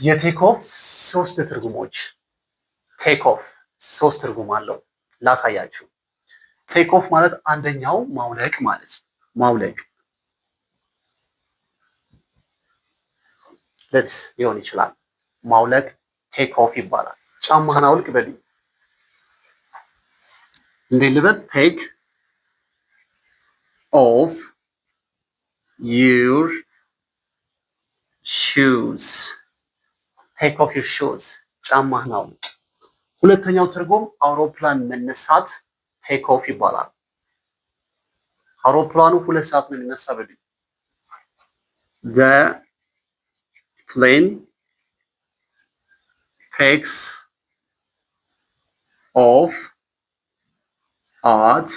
የቴክ ኦፍ ሶስት ትርጉሞች። ቴክ ኦፍ ሶስት ትርጉም አለው ላሳያችሁ። ቴክ ኦፍ ማለት አንደኛው ማውለቅ ማለት ነው። ማውለቅ ልብስ ሊሆን ይችላል። ማውለቅ ቴክ ኦፍ ይባላል። ጫማህን አውልቅ በሉ። እንዴት ልበል? ቴክ ኦፍ ዩር ሹዝ። ቴክ ኦፍ ዩር ሹዝ፣ ጫማህን አውልቅ። ሁለተኛው ትርጉም አውሮፕላን መነሳት ቴክ ኦፍ ይባላል። አውሮፕላኑ 2 ሰዓት ነው የሚነሳ በሉ። The plane takes off at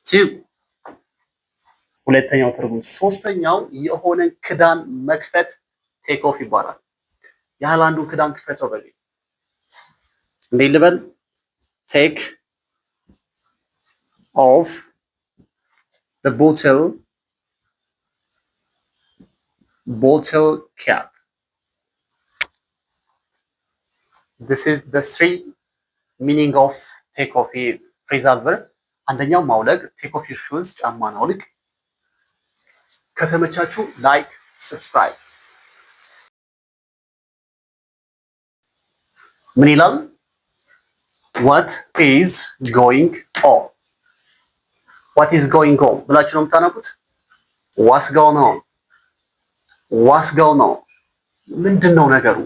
2. ሁለተኛው ትርጉም። ሶስተኛው የሆነ ክዳን መክፈት ቴክ ኦፍ ይባላል። ያህል አንዱ ክዳን ክፈተው በሉ። እንዴት ልበል? ቴክ ኦፍ the bottle cap. This is the 3 meaning of take off phrasal verb. አንደኛው ማውለቅ take off your shoes፣ ጫማን አውልቅ። ከተመቻችሁ ላይክ ሰብስክራይብ። ምን ይላል? what is going on? what is going on ብላችሁ ነው የምታነቡት። what's going on? what's going on? ምንድነው ነገሩ?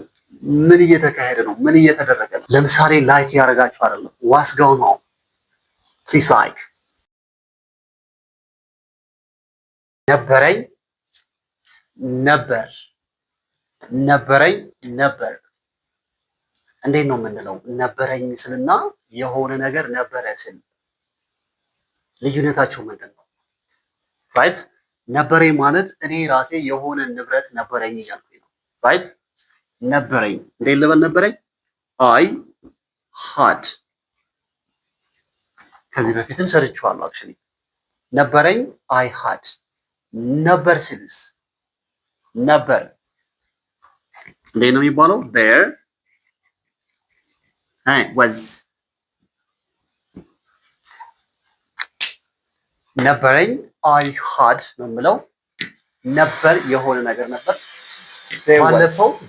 ምን እየተካሄደ ነው? ምን እየተደረገ ነው? ለምሳሌ ላይክ ያደርጋችሁ አይደለም። what's going on? please like። ነበረኝ ነበር፣ ነበረኝ ነበር። እንዴት ነው የምንለው? ነበረኝ ስልና የሆነ ነገር ነበረ ስል ልዩነታቸው ምንድን ነው? ራይት። ነበረኝ ማለት እኔ ራሴ የሆነ ንብረት ነበረኝ እያልኩኝ ነው። ራይት። ነበረኝ እንዴት ልበል? ነበረኝ አይ ሃድ። ከዚህ በፊትም ሰርቼዋለሁ አክቹሊ። ነበረኝ አይ ሃድ። ነበር ስልስ ነበር እንዴት ነው የሚባለው? there was። ነበረኝ አይ ሃድ ነው የምለው። ነበር የሆነ ነገር ነበር።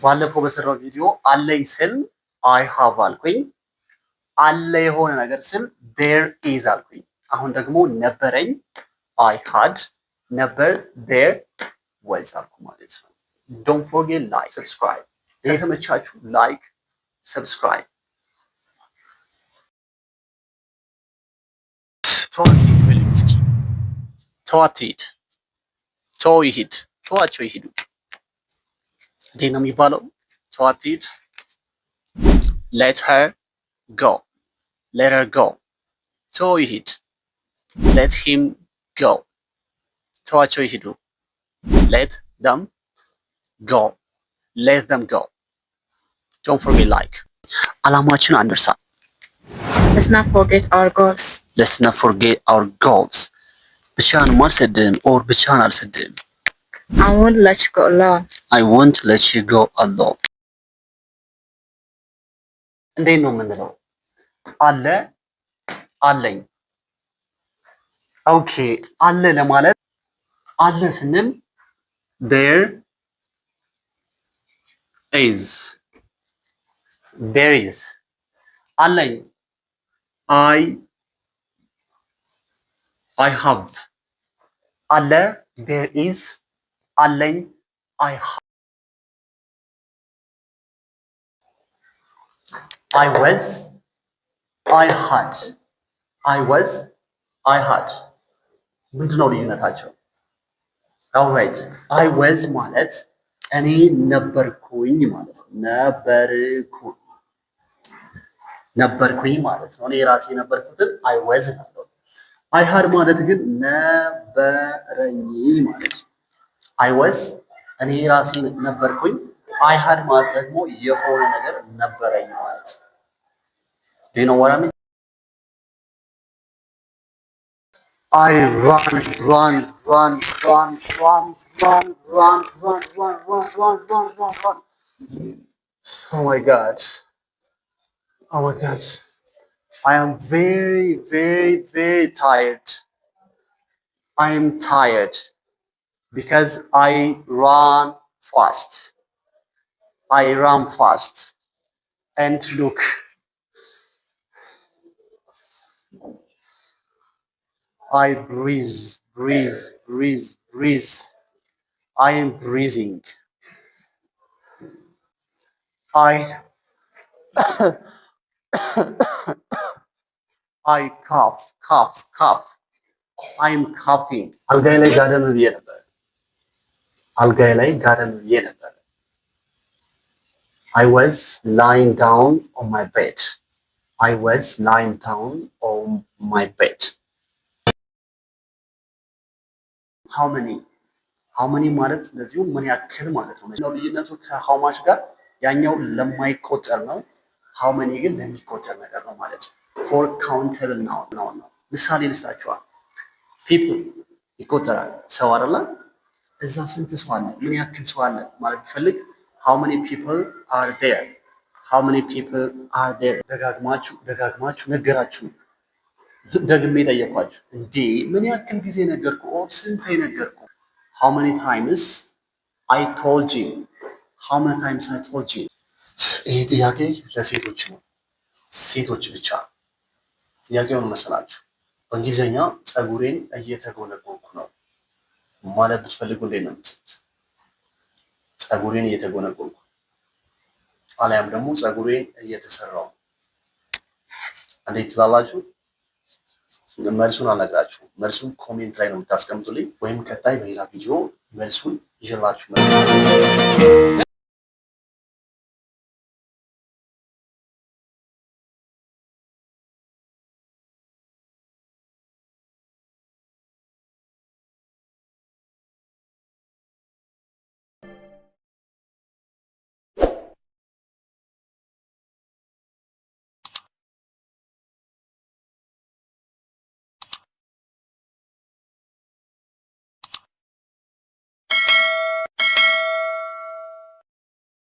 ባለፈው በሰራው ቪዲዮ አለኝ ስል አይ ሃቭ አልኩኝ። አለ የሆነ ነገር ስል there is አልኩኝ። አሁን ደግሞ ነበረኝ አይ ሃድ፣ ነበር there was አልኩ ማለት ነው። don't forget like subscribe። የተመቻችሁ ላይክ ሰብስክራይብ። ተዋትሂድ በሉኝ እስኪ። ተዋትሂድ፣ ተው ይሂድ፣ ተዋቸው ይሂዱ። እንዴት ነው የሚባለው? ተዋትሂድ let her go፣ let her go። ተው ይሂድ let him go፣ ተዋቸው ይሂዱ let them go፣ let them go። don't forget like። አላማችን አንርሳ። let's not forget our goals። let's not forget our goals። ብቻህን አልሰድህም ኦር ብቻህን አልሰድህም። I won't let you go alone። I won't let you go alone። እንዴት ነው የምንለው? አለ አለኝ። ኦኬ አለ ለማለት አለ ስንል there is፣ there is። አለኝ I have። አለ there is፣ አለኝ I have። I was I had፣ I was I had። ምንድነው ልዩነታቸው? alright I was ማለት እኔ ነበርኩኝ ማለት ነው። ነበርኩኝ ማለት ነው። እኔ ራሴ የነበርኩትን I was ነው። I had ማለት ግን ነበረኝ ማለት ነው። I was እኔ ራሴ ነበርኩኝ። I had ማለት ደግሞ የሆነ ነገር ነበረኝ ማለት ነው። do you know what I mean? I run Oh my God. Oh my God. I am very, very, very tired. I am tired because I run fast. I run fast. And look, I breathe, breathe, breathe, breathe. I am breathing. I I cough, cough, cough. I am coughing. አልጋዬ ላይ ጋደም ብዬ ነበር። አልጋዬ ላይ ጋደም ብዬ ነበር። I was lying down on my bed. I was lying down on my bed. How many? How many ማለት እንደዚሁ ምን ያክል ማለት ነው። ልዩነቱ ከሃው ማች ጋር ያኛው ለማይቆጠር ነው። ሃው መኒ ግን ለሚቆጠር ነገር ነው ማለት ነው። ፎር ካውንተብል ነው ነው። ምሳሌ ልስጣችኋል። ፒፕል ይቆጠራል ሰው አይደለ? እዛ ስንት ሰው አለ? ምን ያክል ሰው አለ ማለት ቢፈልግ ሃው መኒ ፒፕል አር ዴር፣ ሃው መኒ ፒፕል አር ዴር። ደጋግማችሁ ደጋግማችሁ ነገራችሁ። ደግሜ ጠየኳችሁ። እንዴ ምን ያክል ጊዜ ነገርኩ? ኦር ስንት ነገርኩ? ሃው መኒ ታይምስ አይ ቶልድ ዩ፣ ሃው መኒ ታይምስ አይ ቶልድ ዩ። ይሄ ጥያቄ ለሴቶች ነው፣ ሴቶች ብቻ። ጥያቄው ምን መሰላችሁ? በእንግሊዝኛ ፀጉሬን እየተጎነጎንኩ ነው ማለት ብትፈልጉ እንዴት ነው የምትሉት? ፀጉሬን እየተጎነጎንኩ አሊያም ደግሞ ፀጉሬን እየተሰራው እንዴት ትላላችሁ? መልሱን አልነግራችሁም። መልሱን ኮሜንት ላይ ነው የምታስቀምጡልኝ፣ ወይም ቀጣይ በሌላ ቪዲዮ መልሱን ይዤላችሁ